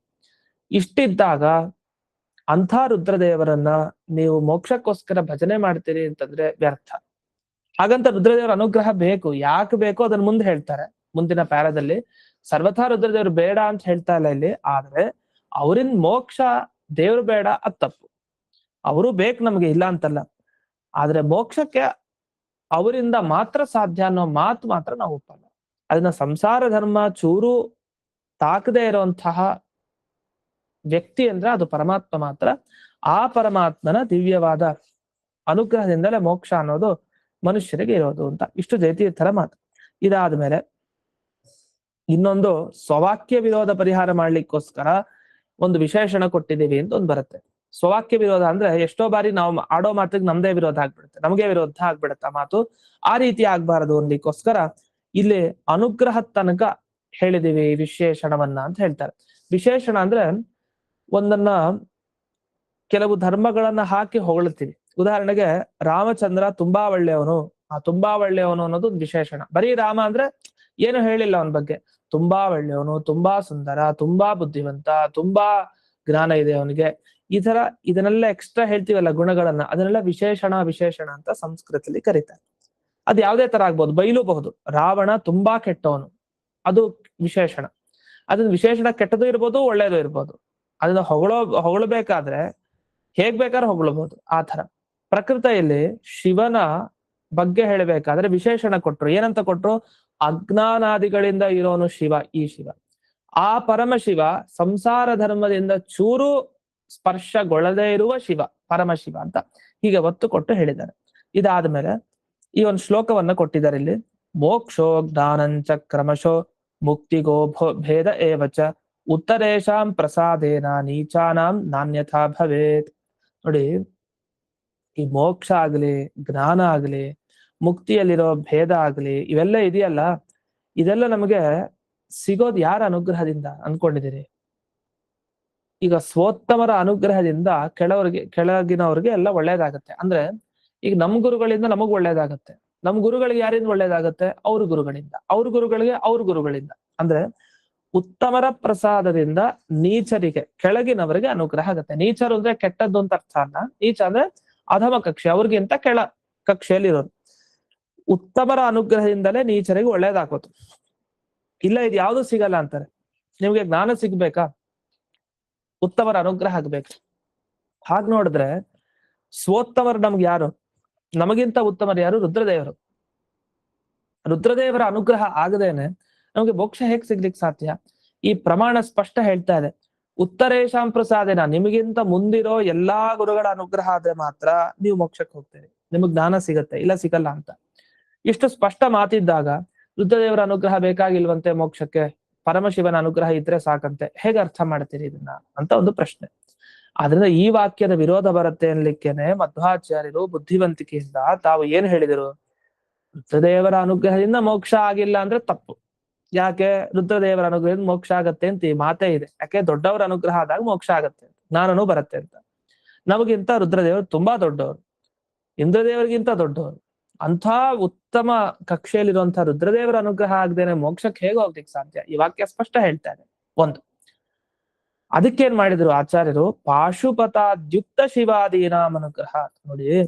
ಇಷ್ಟಿದ್ದಾಗ ಅಂಥ ರುದ್ರದೇವರನ್ನ ನೀವು ಮೋಕ್ಷಕ್ಕೋಸ್ಕರ ಭಜನೆ ಮಾಡ್ತೀರಿ ಅಂತಂದ್ರೆ ವ್ಯರ್ಥ. ಹಾಗಂತ ರುದ್ರದೇವರ ಅನುಗ್ರಹ ಬೇಕು, ಯಾಕೆ ಬೇಕು ಅದನ್ನ ಮುಂದೆ ಹೇಳ್ತಾರೆ ಮುಂದಿನ ಪ್ಯಾರದಲ್ಲಿ. ಸರ್ವಥಾ ರುದ್ರದೇವರು ಬೇಡ ಅಂತ ಹೇಳ್ತಾ ಇಲ್ಲ ಇಲ್ಲಿ, ಆದ್ರೆ ಅವರಿಂದ ಮೋಕ್ಷ ದೇವ್ರು ಬೇಡ ಅದ್ ತಪ್ಪು. ಅವರು ಬೇಕು ನಮ್ಗೆ, ಇಲ್ಲ ಅಂತಲ್ಲ. ಆದ್ರೆ ಮೋಕ್ಷಕ್ಕೆ ಅವರಿಂದ ಮಾತ್ರ ಸಾಧ್ಯ ಅನ್ನೋ ಮಾತು ಮಾತ್ರ ನಾವು ಒಪ್ಪಲ್ಲ. ಅದನ್ನ ಸಂಸಾರ ಧರ್ಮ ಚೂರು ತಾಕದೇ ಇರುವಂತಹ ವ್ಯಕ್ತಿ ಅಂದ್ರೆ ಅದು ಪರಮಾತ್ಮ ಮಾತ್ರ. ಆ ಪರಮಾತ್ಮನ ದಿವ್ಯವಾದ ಅನುಗ್ರಹದಿಂದಲೇ ಮೋಕ್ಷ ಅನ್ನೋದು ಮನುಷ್ಯರಿಗೆ ಇರೋದು ಅಂತ. ಇಷ್ಟು ಜಯತೀರ್ಥರ ಮಾತು. ಇದಾದ್ಮೇಲೆ ಇನ್ನೊಂದು ಸ್ವವಾಕ್ಯ ವಿರೋಧ ಪರಿಹಾರ ಮಾಡ್ಲಿಕ್ಕೋಸ್ಕರ ಒಂದು ವಿಶೇಷಣ ಕೊಟ್ಟಿದ್ದೀವಿ ಅಂತ ಒಂದು ಬರುತ್ತೆ. ಸ್ವವಾಕ್ಯ ವಿರೋಧ ಅಂದ್ರೆ ಎಷ್ಟೋ ಬಾರಿ ನಾವು ಆಡೋ ಮಾತಿಗೆ ನಮ್ದೇ ವಿರೋಧ ಆಗ್ಬಿಡುತ್ತೆ, ನಮಗೆ ವಿರೋಧ ಆಗ್ಬಿಡುತ್ತೆ ಆ ಮಾತು. ಆ ರೀತಿ ಆಗ್ಬಾರದು ಅನ್ಲಿಕ್ಕೋಸ್ಕರ ಇಲ್ಲಿ ಅನುಗ್ರಹ ತನಕ ಹೇಳಿದೀವಿ ವಿಶೇಷಣವನ್ನ ಅಂತ ಹೇಳ್ತಾರೆ. ವಿಶೇಷಣ ಅಂದ್ರೆ ಒಂದನ್ನ ಕೆಲವು ಧರ್ಮಗಳನ್ನ ಹಾಕಿ ಹೊಗಳ್ತೀವಿ. ಉದಾಹರಣೆಗೆ ರಾಮಚಂದ್ರ ತುಂಬಾ ಒಳ್ಳೆಯವನು, ಆ ತುಂಬಾ ಒಳ್ಳೆಯವನು ಅನ್ನೋದು ಒಂದು ವಿಶೇಷಣ. ಬರೀ ರಾಮ ಅಂದ್ರೆ ಏನು ಹೇಳಿಲ್ಲ ಅವನ ಬಗ್ಗೆ, ತುಂಬಾ ಒಳ್ಳೆಯವನು, ತುಂಬಾ ಸುಂದರ, ತುಂಬಾ ಬುದ್ಧಿವಂತ, ತುಂಬಾ ಜ್ಞಾನ ಇದೆ ಅವನಿಗೆ, ಈ ತರ ಇದನ್ನೆಲ್ಲ ಎಕ್ಸ್ಟ್ರಾ ಹೇಳ್ತೀವಲ್ಲ ಗುಣಗಳನ್ನ, ಅದನ್ನೆಲ್ಲ ವಿಶೇಷಣ ವಿಶೇಷಣ ಅಂತ ಸಂಸ್ಕೃತದಲ್ಲಿ ಕರೀತಾರೆ. ಅದ್ ಯಾವ್ದೇ ತರ ಆಗ್ಬೋದು, ಬೈಲೂಬಹುದು. ರಾವಣ ತುಂಬಾ ಕೆಟ್ಟವನು, ಅದು ವಿಶೇಷಣ. ಅದನ್ನ ವಿಶೇಷಣ ಕೆಟ್ಟದು ಇರ್ಬೋದು, ಒಳ್ಳೇದು ಇರ್ಬೋದು. ಅದನ್ನ ಹೊಗಳಬೇಕಾದ್ರೆ ಹೇಗ್ ಬೇಕಾದ್ರೆ ಹೊಗಳಬಹುದು. ಆ ತರ ಪ್ರಕೃತಿಯಲ್ಲಿ ಶಿವನ ಬಗ್ಗೆ ಹೇಳಬೇಕಾದ್ರೆ ವಿಶೇಷಣ ಕೊಟ್ರು. ಏನಂತ ಕೊಟ್ರು? ಅಜ್ಞಾನಾದಿಗಳಿಂದ ಇರೋನು ಶಿವ, ಈ ಶಿವ. ಆ ಪರಮಶಿವ ಸಂಸಾರ ಧರ್ಮದಿಂದ ಚೂರು ಸ್ಪರ್ಶಗೊಳ್ಳದೇ ಇರುವ ಶಿವ ಪರಮಶಿವ ಅಂತ ಹೀಗೆ ಒತ್ತು ಕೊಟ್ಟು ಹೇಳಿದ್ದಾರೆ. ಇದಾದ್ಮೇಲೆ ಈ ಒಂದು ಶ್ಲೋಕವನ್ನ ಕೊಟ್ಟಿದ್ದಾರೆ ಇಲ್ಲಿ. ಮೋಕ್ಷೋ ಜ್ಞಾನಂಚ ಕ್ರಮಶೋ ಮುಕ್ತಿಗೋ ಭೇದ ಏವಚ ಉತ್ತರೇಶಾಂ ಪ್ರಸಾದೇನ ನೀಚಾನಾಂ ನಾನ್ಯಥಾ ಭವೇತ್. ನೋಡಿ, ಈ ಮೋಕ್ಷ ಆಗ್ಲಿ, ಜ್ಞಾನ ಆಗ್ಲಿ, ಮುಕ್ತಿಯಲ್ಲಿರೋ ಭೇದ ಆಗ್ಲಿ, ಇವೆಲ್ಲ ಇದೆಯಲ್ಲ, ಇದೆಲ್ಲ ನಮಗೆ ಸಿಗೋದು ಯಾರ ಅನುಗ್ರಹದಿಂದ ಅನ್ಕೊಂಡಿದ್ದೀರಿ? ಈಗ ಸ್ವೋತ್ತಮರ ಅನುಗ್ರಹದಿಂದ ಕೆಳಗಿನವ್ರಿಗೆ ಎಲ್ಲ ಒಳ್ಳೇದಾಗತ್ತೆ. ಅಂದ್ರೆ ಈಗ ನಮ್ ಗುರುಗಳಿಂದ ನಮಗ್ ಒಳ್ಳೇದಾಗತ್ತೆ, ನಮ್ ಗುರುಗಳಿಗೆ ಯಾರಿಂದ ಒಳ್ಳೇದಾಗತ್ತೆ? ಅವ್ರ ಗುರುಗಳಿಂದ, ಅವ್ರ ಗುರುಗಳಿಗೆ ಅವ್ರ ಗುರುಗಳಿಂದ. ಅಂದ್ರೆ ಉತ್ತಮರ ಪ್ರಸಾದದಿಂದ ನೀಚರಿಗೆ, ಕೆಳಗಿನವರಿಗೆ ಅನುಗ್ರಹ ಆಗತ್ತೆ. ನೀಚರು ಅಂದ್ರೆ ಕೆಟ್ಟದ್ದು ಅಂತ ಅರ್ಥ ಅಲ್ಲ. ನೀಚ ಅಂದ್ರೆ ಅಧಮ ಕಕ್ಷೆ, ಅವ್ರಿಗಿಂತ ಕೆಳ ಕಕ್ಷೆಯಲ್ಲಿರೋರು. ಉತ್ತಮರ ಅನುಗ್ರಹದಿಂದಲೇ ನೀಚರಿಗೆ ಒಳ್ಳೇದಾಗೋದು. ಇಲ್ಲ ಇದು ಯಾವ್ದು ಸಿಗಲ್ಲ ಅಂತಾರೆ. ನಿಮ್ಗೆ ಜ್ಞಾನ ಸಿಗ್ಬೇಕಾ? ಉತ್ತಮರ ಅನುಗ್ರಹ ಆಗ್ಬೇಕು. ಹಾಗ್ ನೋಡಿದ್ರೆ ಸ್ವೋತ್ತಮರು ನಮ್ಗೆ ಯಾರು? ನಮಗಿಂತ ಉತ್ತಮರು ಯಾರು? ರುದ್ರದೇವರು. ರುದ್ರದೇವರ ಅನುಗ್ರಹ ಆಗದೇನೆ ನಮ್ಗೆ ಮೋಕ್ಷ ಹೇಗ್ ಸಿಗ್ಲಿಕ್ಕೆ ಸಾಧ್ಯ? ಈ ಪ್ರಮಾಣ ಸ್ಪಷ್ಟ ಹೇಳ್ತಾ ಇದೆ. ಉತ್ತರೇಶಾಂ ಪ್ರಸಾದೇನ, ನಿಮಗಿಂತ ಮುಂದಿರೋ ಎಲ್ಲಾ ಗುರುಗಳ ಅನುಗ್ರಹ ಆದ್ರೆ ಮಾತ್ರ ನೀವು ಮೋಕ್ಷಕ್ಕೆ ಹೋಗ್ತೀರಿ, ನಿಮಗ್ ಜ್ಞಾನ ಸಿಗತ್ತೆ, ಇಲ್ಲ ಸಿಗಲ್ಲ ಅಂತ. ಇಷ್ಟು ಸ್ಪಷ್ಟ ಮಾತಿದ್ದಾಗ ರುದ್ರದೇವರ ಅನುಗ್ರಹ ಬೇಕಾಗಿಲ್ವಂತೆ ಮೋಕ್ಷಕ್ಕೆ, ಪರಮಶಿವನ ಅನುಗ್ರಹ ಇದ್ರೆ ಸಾಕಂತೆ, ಹೇಗೆ ಅರ್ಥ ಮಾಡ್ತೀರಿ ಇದನ್ನ ಅಂತ ಒಂದು ಪ್ರಶ್ನೆ. ಆದ್ರಿಂದ ಈ ವಾಕ್ಯದ ವಿರೋಧ ಬರುತ್ತೆ ಅನ್ಲಿಕ್ಕೇನೆ ಮಧ್ವಾಚಾರ್ಯರು ಬುದ್ಧಿವಂತಿಕೆಯಿಂದ ತಾವು ಏನ್ ಹೇಳಿದರು? ರುದ್ರದೇವರ ಅನುಗ್ರಹದಿಂದ ಮೋಕ್ಷ ಆಗಿಲ್ಲ ಅಂದ್ರೆ ತಪ್ಪು. ಯಾಕೆ? ರುದ್ರದೇವರ ಅನುಗ್ರಹದಿಂದ ಮೋಕ್ಷ ಆಗತ್ತೆ ಅಂತ ಈ ಮಾತೇ ಇದೆ. ಯಾಕೆ? ದೊಡ್ಡವರ ಅನುಗ್ರಹ ಆದಾಗ ಮೋಕ್ಷ ಆಗತ್ತೆ, ಜ್ಞಾನನೂ ಬರುತ್ತೆ ಅಂತ. ನಮಗಿಂತ ರುದ್ರದೇವರು ತುಂಬಾ ದೊಡ್ಡವರು, ಇಂದ್ರದೇವರಿಗಿಂತ ದೊಡ್ಡವರು. ಅಂಥ ಉತ್ತಮ ಕಕ್ಷೆಯಲ್ಲಿರುವಂತಹ ರುದ್ರದೇವರ ಅನುಗ್ರಹ ಆಗದೇನೆ ಮೋಕ್ಷಕ್ಕೆ ಹೇಗೆ ಹೋಗ್ಲಿಕ್ಕೆ ಸಾಧ್ಯ? ಈ ವಾಕ್ಯ ಸ್ಪಷ್ಟ ಹೇಳ್ತಾರೆ. ಒಂದು, ಅದಕ್ಕೇನ್ ಮಾಡಿದ್ರು ಆಚಾರ್ಯರು? ಪಾಶುಪತಾದ್ಯುಕ್ತ ಶಿವಾದೀನಾಂ ಅನುಗ್ರಹ. ನೋಡಿ,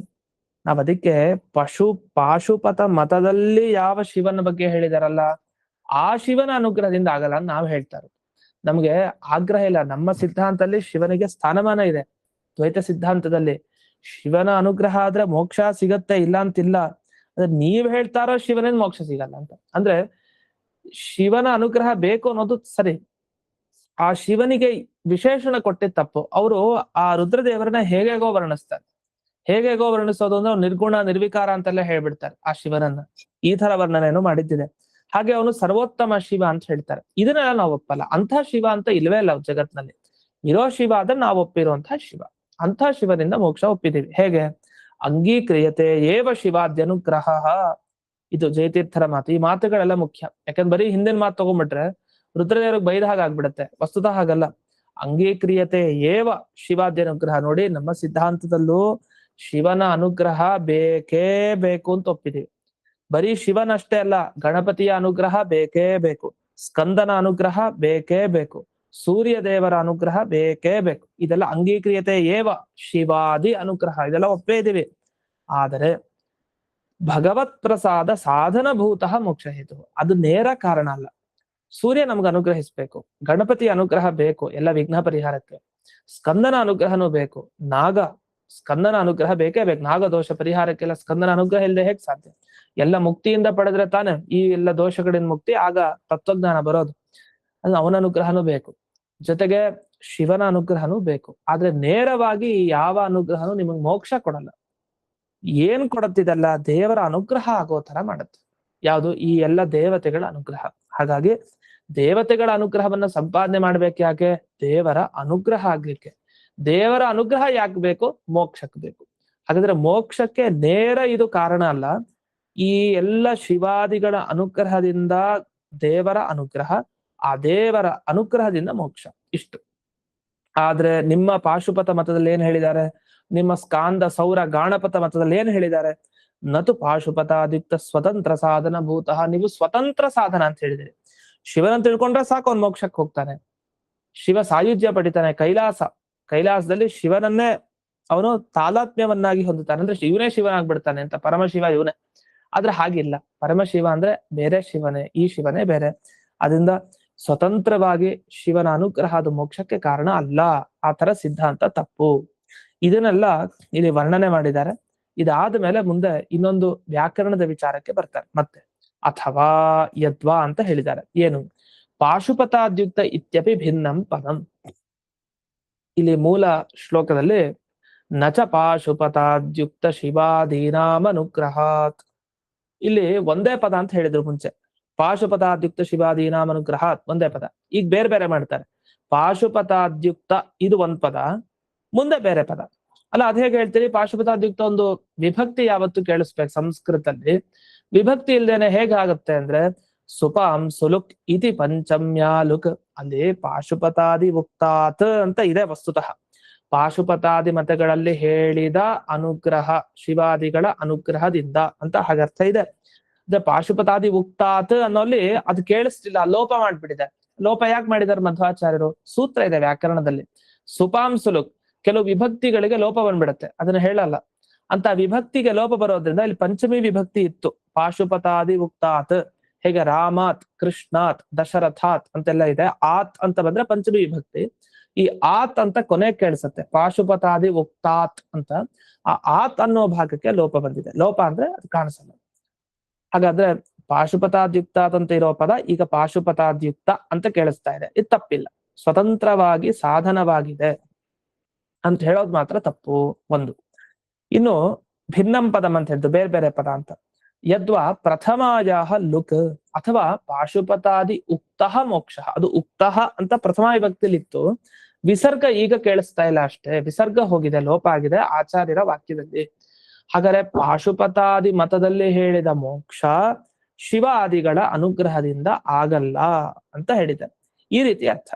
ನಾವ್ ಅದಕ್ಕೆ ಪಾಶುಪತ ಮತದಲ್ಲಿ ಯಾವ ಶಿವನ ಬಗ್ಗೆ ಹೇಳಿದಾರಲ್ಲ ಆ ಶಿವನ ಅನುಗ್ರಹದಿಂದ ಆಗಲ್ಲ ಅಂತ ನಾವ್ ಹೇಳ್ತಾರೆ. ನಮ್ಗೆ ಆಗ್ರಹ ಇಲ್ಲ. ನಮ್ಮ ಸಿದ್ಧಾಂತದಲ್ಲಿ ಶಿವನಿಗೆ ಸ್ಥಾನಮಾನ ಇದೆ. ದ್ವೈತ ಸಿದ್ಧಾಂತದಲ್ಲಿ ಶಿವನ ಅನುಗ್ರಹ ಆದ್ರೆ ಮೋಕ್ಷ ಸಿಗತ್ತೆ, ಇಲ್ಲ ಅಂತಿಲ್ಲ. ಅದ್ರೆ ನೀವ್ ಹೇಳ್ತಾರೋ ಶಿವನಿಂದ ಮೋಕ್ಷ ಸಿಗಲ್ಲ ಅಂತ. ಅಂದ್ರೆ ಶಿವನ ಅನುಗ್ರಹ ಬೇಕು ಅನ್ನೋದು ಸರಿ, ಆ ಶಿವನಿಗೆ ವಿಶೇಷಣ ಕೊಟ್ಟಿದ್ ತಪ್ಪು. ಅವರು ಆ ರುದ್ರದೇವರನ್ನ ಹೇಗೇಗೋ ವರ್ಣಿಸ್ತಾರೆ. ಹೇಗೇಗೋ ವರ್ಣಿಸೋದು ಅಂದ್ರೆ ನಿರ್ಗುಣ ನಿರ್ವಿಕಾರ ಅಂತೆಲ್ಲ ಹೇಳ್ಬಿಡ್ತಾರೆ ಆ ಶಿವನನ್ನ. ಈ ತರ ವರ್ಣನೆಯನ್ನು ಮಾಡಿದ್ದಿದೆ. ಹಾಗೆ ಅವನು ಸರ್ವೋತ್ತಮ ಶಿವ ಅಂತ ಹೇಳ್ತಾರೆ. ಇದನ್ನೆಲ್ಲ ನಾವು ಒಪ್ಪಲ್ಲ. ಅಂಥ ಶಿವ ಅಂತ ಇಲ್ವೇ ಇಲ್ಲ ಜಗತ್ನಲ್ಲಿ. ಇರೋ ಶಿವ ಆದ್ರೆ ನಾವು ಒಪ್ಪಿರುವಂತಹ ಶಿವ. ಅಂಥ ಶಿವನಿಂದ ಮೋಕ್ಷ ಒಪ್ಪಿದೀವಿ. ಹೇಗೆ? ಅಂಗೀಕ್ರಿಯತೆ ಏವ ಶಿವಾದ್ಯನುಗ್ರಹ. ಇದು ಜಯತೀರ್ಥರ ಮಾತು. ಈ ಮಾತುಗಳೆಲ್ಲ ಮುಖ್ಯ. ಯಾಕಂದ್ರೆ ಬರೀ ಹಿಂದಿನ ಮಾತು ತಗೊಂಡ್ಬಿಟ್ರೆ ರುದ್ರದೇವರಿಗೆ ಬೈದ ಹಾಗಾಗ್ಬಿಡತ್ತೆ. ವಸ್ತುತಃ ಹಾಗಲ್ಲ. ಅಂಗೀಕ್ರಿಯತೆ ಏವ ಶಿವಾದ್ಯನುಗ್ರಹ. ನೋಡಿ, ನಮ್ಮ ಸಿದ್ಧಾಂತದಲ್ಲೂ ಶಿವನ ಅನುಗ್ರಹ ಬೇಕೇ ಬೇಕು ಅಂತ ಒಪ್ಪಿದೀವಿ. ಬರೀ ಶಿವನಷ್ಟೇ ಅಲ್ಲ, ಗಣಪತಿಯ ಅನುಗ್ರಹ ಬೇಕೇ ಬೇಕು, ಸ್ಕಂದನ ಅನುಗ್ರಹ ಬೇಕೇ ಬೇಕು, ಸೂರ್ಯ ದೇವರ ಅನುಗ್ರಹ ಬೇಕೇ ಬೇಕು. ಇದೆಲ್ಲ ಅಂಗೀಕ್ರಿಯತೆ ಏವ ಶಿವಾದಿ ಅನುಗ್ರಹ, ಇದೆಲ್ಲ ಒಪ್ಪೇ ಇದೀವಿ. ಆದರೆ ಭಗವತ್ ಪ್ರಸಾದ ಸಾಧನಭೂತಃ ಮೋಕ್ಷ ಹೇತು, ಅದು ನೇರ ಕಾರಣ ಅಲ್ಲ. ಸೂರ್ಯ ನಮ್ಗೆ ಅನುಗ್ರಹಿಸ್ಬೇಕು, ಗಣಪತಿ ಅನುಗ್ರಹ ಬೇಕು ಎಲ್ಲ ವಿಘ್ನ ಪರಿಹಾರಕ್ಕೆ, ಸ್ಕಂದನ ಅನುಗ್ರಹನೂ ಬೇಕು, ಸ್ಕಂದನ ಅನುಗ್ರಹ ಬೇಕೇ ಬೇಕು. ನಾಗದೋಷ ಪರಿಹಾರಕ್ಕೆಲ್ಲ ಸ್ಕಂದನ ಅನುಗ್ರಹ ಇಲ್ಲದೆ ಹೇಗೆ ಸಾಧ್ಯ? ಎಲ್ಲ ಮುಕ್ತಿಯಿಂದ ಪಡೆದ್ರೆ ತಾನೆ ಈ ಎಲ್ಲ ದೋಷಗಳಿಂದ ಮುಕ್ತಿ, ಆಗ ತತ್ವಜ್ಞಾನ ಬರೋದು. ಅದು ಅವನ ಅನುಗ್ರಹನೂ ಬೇಕು, ಜೊತೆಗೆ ಶಿವನ ಅನುಗ್ರಹನೂ ಬೇಕು. ಆದ್ರೆ ನೇರವಾಗಿ ಯಾವ ಅನುಗ್ರಹನೂ ನಿಮಗ್ ಮೋಕ್ಷ ಕೊಡಲ್ಲ. ಏನ್ ಕೊಡತ್ತಿದಲ್ಲ? ದೇವರ ಅನುಗ್ರಹ ಆಗೋ ತರ ಮಾಡುತ್ತೆ. ಯಾವುದು? ಈ ಎಲ್ಲ ದೇವತೆಗಳ ಅನುಗ್ರಹ. ಹಾಗಾಗಿ ದೇವತೆಗಳ ಅನುಗ್ರಹವನ್ನ ಸಂಪಾದನೆ ಮಾಡ್ಬೇಕು. ಯಾಕೆ? ದೇವರ ಅನುಗ್ರಹ ಆಗ್ಲಿಕ್ಕೆ. ದೇವರ ಅನುಗ್ರಹ ಯಾಕೆ ಬೇಕು? ಮೋಕ್ಷಕ್ಕೆ ಬೇಕು. ಹಾಗಾದ್ರೆ ಮೋಕ್ಷಕ್ಕೆ ನೇರ ಇದು ಕಾರಣ ಅಲ್ಲ. ಈ ಎಲ್ಲ ಶಿವಾದಿಗಳ ಅನುಗ್ರಹದಿಂದ ದೇವರ ಅನುಗ್ರಹ, ಆ ದೇವರ ಅನುಗ್ರಹದಿಂದ ಮೋಕ್ಷ, ಇಷ್ಟು. ಆದ್ರೆ ನಿಮ್ಮ ಪಾಶುಪತ ಮತದಲ್ಲಿ ಏನ್ ಹೇಳಿದ್ದಾರೆ? ನಿಮ್ಮ ಸ್ಕಾಂದ ಸೌರ ಗಾಣಪತ ಮತದಲ್ಲಿ ಏನ್ ಹೇಳಿದ್ದಾರೆ? ನತು ಪಾಶುಪತಾದಿತ್ಯ ಸ್ವತಂತ್ರ ಸಾಧನ ಭೂತಃ. ನೀವು ಸ್ವತಂತ್ರ ಸಾಧನ ಅಂತ ಹೇಳಿದಿರಿ. ಶಿವನ ತಿಳ್ಕೊಂಡ್ರೆ ಸಾಕು, ಅವ್ನು ಮೋಕ್ಷಕ್ಕೆ ಹೋಗ್ತಾನೆ. ಶಿವ ಸಾಯುಜ್ಯ ಪಡಿತಾನೆ. ಕೈಲಾಸದಲ್ಲಿ ಶಿವನನ್ನೇ ಅವನು ತಾದಾತ್ಮ್ಯವನ್ನಾಗಿ ಹೊಂದುತ್ತಾನೆ. ಅಂದ್ರೆ ಇವನೇ ಶಿವನಾಗ್ಬಿಡ್ತಾನೆ ಅಂತ. ಪರಮಶಿವ ಇವನೇ. ಆದ್ರೆ ಹಾಗಿಲ್ಲ. ಪರಮಶಿವ ಅಂದ್ರೆ ಬೇರೆ ಶಿವನೇ, ಈ ಶಿವನೇ ಬೇರೆ. ಅದರಿಂದ ಸ್ವತಂತ್ರವಾಗಿ ಶಿವನ ಅನುಗ್ರಹ ಅದು ಮೋಕ್ಷಕ್ಕೆ ಕಾರಣ ಅಲ್ಲ. ಆ ತರ ಸಿದ್ಧಾಂತ ತಪ್ಪು. ಇದನ್ನೆಲ್ಲ ಇಲ್ಲಿ ವರ್ಣನೆ ಮಾಡಿದ್ದಾರೆ. ಇದಾದ ಮೇಲೆ ಮುಂದೆ ಇನ್ನೊಂದು ವ್ಯಾಕರಣದ ವಿಚಾರಕ್ಕೆ ಬರ್ತಾರೆ. ಮತ್ತೆ ಅಥವಾ ಯದ್ವಾ ಅಂತ ಹೇಳಿದ್ದಾರೆ. ಏನು? ಪಾಶುಪತಾದ್ಯುಕ್ತ ಇತ್ಯಪಿ ಭಿನ್ನಂ ಪದಂ. ಇಲ್ಲಿ ಮೂಲ ಶ್ಲೋಕದಲ್ಲಿ ನಚ ಪಾಶುಪತಾದ್ಯುಕ್ತ ಶಿವಾದೀನಾಮನುಗ್ರಹಾತ್, ಇಲ್ಲಿ ಒಂದೇ ಪದ ಅಂತ ಹೇಳಿದ್ರು ಮುಂಚೆ. ಪಾಶುಪತಾದ್ಯುಕ್ತ ಶಿವಾದೀನಾಮನುಗ್ರಹಾತ್ ಒಂದೇ ಪದ. ಈಗ ಬೇರೆ ಬೇರೆ ಮಾಡ್ತಾರೆ. ಪಾಶುಪತಾದ್ಯುಕ್ತ ಇದು ಒಂದ್ ಪದ, ಮುಂದೆ ಬೇರೆ ಪದ. ಅಲ್ಲ, ಅದ್ ಹೇಗೆ ಹೇಳ್ತೀರಿ? ಪಾಶುಪತಾದ್ಯುಕ್ತ ಒಂದು ವಿಭಕ್ತಿ ಯಾವತ್ತು ಕೇಳಿಸ್ಬೇಕು ಸಂಸ್ಕೃತದಲ್ಲಿ. ವಿಭಕ್ತಿ ಇಲ್ದೇನೆ ಹೇಗಾಗುತ್ತೆ ಅಂದ್ರೆ ಸುಪಾಂ ಸುಲುಕ್ ಇತಿ ಪಂಚಮ್ಯಾ ಲುಕ್. ಅಲ್ಲಿ ಪಾಶುಪತಾದಿ ಉಕ್ತಾತ್ ಅಂತ ಇದೆ ವಸ್ತುತಃ. ಪಾಶುಪತಾದಿ ಮತಗಳಲ್ಲಿ ಹೇಳಿದ ಅನುಗ್ರಹ, ಶಿವಾದಿಗಳ ಅನುಗ್ರಹದಿಂದ ಅಂತ ಹಾಗರ್ಥ ಇದೆ. ಅದೇ ಪಾಶುಪತಾದಿ ಉಕ್ತಾತ್ ಅನ್ನೋಲ್ಲಿ ಅದು ಕೇಳಿಸ್ತಿಲ್ಲ, ಲೋಪ ಮಾಡ್ಬಿಟ್ಟಿದೆ. ಲೋಪ ಯಾಕೆ ಮಾಡಿದಾರೆ ಮಧ್ವಾಚಾರ್ಯರು? ಸೂತ್ರ ಇದೆ ವ್ಯಾಕರಣದಲ್ಲಿ. ಸುಪಾಂ ಸುಲುಕ್, ಕೆಲವು ವಿಭಕ್ತಿಗಳಿಗೆ ಲೋಪ ಬಂದ್ಬಿಡತ್ತೆ, ಅದನ್ನ ಹೇಳಲ್ಲ. ಅಂತ ವಿಭಕ್ತಿಗೆ ಲೋಪ ಬರೋದ್ರಿಂದ ಇಲ್ಲಿ ಪಂಚಮಿ ವಿಭಕ್ತಿ ಇತ್ತು. ಪಾಶುಪತಾದಿ ಉಕ್ತಾತ್, ಹೇಗೆ ರಾಮಾತ್, ಕೃಷ್ಣಾತ್, ದಶರಥಾತ್ ಅಂತೆಲ್ಲ ಇದೆ. ಆತ್ ಅಂತ ಬಂದ್ರೆ ಪಂಚಮಿ ವಿಭಕ್ತಿ. ಈ ಆತ್ ಅಂತ ಕೊನೆ ಕೇಳಿಸುತ್ತೆ, ಪಾಶುಪತಾದಿ ಉಕ್ತಾತ್ ಅಂತ. ಆ ಆತ್ ಅನ್ನೋ ಭಾಗಕ್ಕೆ ಲೋಪ ಬಂದಿದೆ. ಲೋಪ ಅಂದ್ರೆ ಅದು ಕಾಣಿಸಲ್ಲ. ಹಾಗಾದ್ರೆ ಪಾಶುಪತಾದ್ಯುಕ್ತಾತ್ ಅಂತ ಇರೋ ಪದ ಈಗ ಪಾಶುಪತಾದ್ಯುಕ್ತ ಅಂತ ಕೇಳಿಸ್ತಾ ಇದೆ. ಇದು ತಪ್ಪಿಲ್ಲ, ಸ್ವತಂತ್ರವಾಗಿ ಸಾಧನವಾಗಿದೆ ಅಂತ ಹೇಳೋದು ಮಾತ್ರ ತಪ್ಪು. ಒಂದು. ಇನ್ನು ಭಿನ್ನಂ ಪದಂ ಅಂತ ಹೇಳಿದ್ದು ಬೇರೆ ಬೇರೆ ಪದ ಅಂತ. ಯದ್ವಾ ಪ್ರಥಮಾಯಾಹ ಲುಕ್ ಅಥವಾ ಪಾಶುಪತಾದಿ ಉಕ್ತಃ ಮೋಕ್ಷ, ಅದು ಉಕ್ತಃ ಅಂತ ಪ್ರಥಮ ವಿಭಕ್ತಿಲಿ ಇತ್ತು. ವಿಸರ್ಗ ಈಗ ಕೇಳಿಸ್ತಾ ಇಲ್ಲ ಅಷ್ಟೇ, ವಿಸರ್ಗ ಹೋಗಿದೆ, ಲೋಪ ಆಗಿದೆ ಆಚಾರ್ಯರ ವಾಕ್ಯದಲ್ಲಿ. ಹಾಗಾದ್ರೆ ಪಾಶುಪತಾದಿ ಮತದಲ್ಲಿ ಹೇಳಿದ ಮೋಕ್ಷ ಶಿವ ಆದಿಗಳ ಅನುಗ್ರಹದಿಂದ ಆಗಲ್ಲ ಅಂತ ಹೇಳಿದ್ದಾರೆ. ಈ ರೀತಿ ಅರ್ಥ.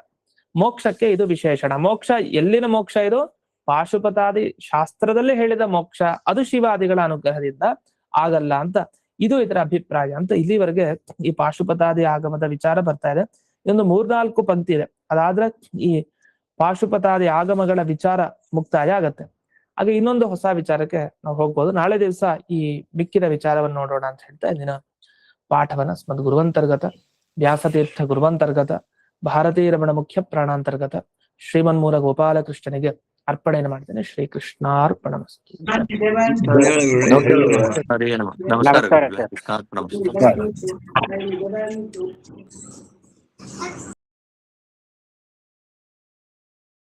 ಮೋಕ್ಷಕ್ಕೆ ಇದು ವಿಶೇಷಣ. ಮೋಕ್ಷ ಎಲ್ಲಿನ ಮೋಕ್ಷ ಇದು? ಪಾಶುಪತಾದಿ ಶಾಸ್ತ್ರದಲ್ಲಿ ಹೇಳಿದ ಮೋಕ್ಷ, ಅದು ಶಿವಾದಿಗಳ ಅನುಗ್ರಹದಿಂದ ಆಗಲ್ಲ ಅಂತ. ಇದು ಇದರ ಅಭಿಪ್ರಾಯ ಅಂತ. ಇಲ್ಲಿವರೆಗೆ ಈ ಪಾಶುಪತಾದಿ ಆಗಮದ ವಿಚಾರ ಬರ್ತಾ ಇದೆ. ಇನ್ನೊಂದು 3-4 ಪಂಕ್ತಿ ಇದೆ, ಅದಾದ್ರೆ ಈ ಪಾಶುಪತಾದಿ ಆಗಮಗಳ ವಿಚಾರ ಮುಕ್ತಾಯ ಆಗತ್ತೆ. ಹಾಗೆ ಇನ್ನೊಂದು ಹೊಸ ವಿಚಾರಕ್ಕೆ ನಾವು ಹೋಗ್ಬೋದು. ನಾಳೆ ದಿವಸ ಈ ಮಿಕ್ಕಿದ ವಿಚಾರವನ್ನು ನೋಡೋಣ ಅಂತ ಹೇಳ್ತಾ ಇಂದಿನ ಪಾಠವನ್ನ ಸ್ಮದ್ ಗುರುವಂತರ್ಗತ ವ್ಯಾಸತೀರ್ಥ ಗುರುವಂತರ್ಗತ ಭಾರತೀಯ ರಮಣ ಮುಖ್ಯ ಪ್ರಾಣಾಂತರ್ಗತ ಶ್ರೀಮನ್ಮೂಲ ಗೋಪಾಲಕೃಷ್ಣನಿಗೆ ಅರ್ಪಣೆಯನ್ನು ಮಾಡ್ತೇನೆ. ಶ್ರೀಕೃಷ್ಣಾರ್ಪಣಮಸ್ತು. ನಮಸ್ಕಾರ.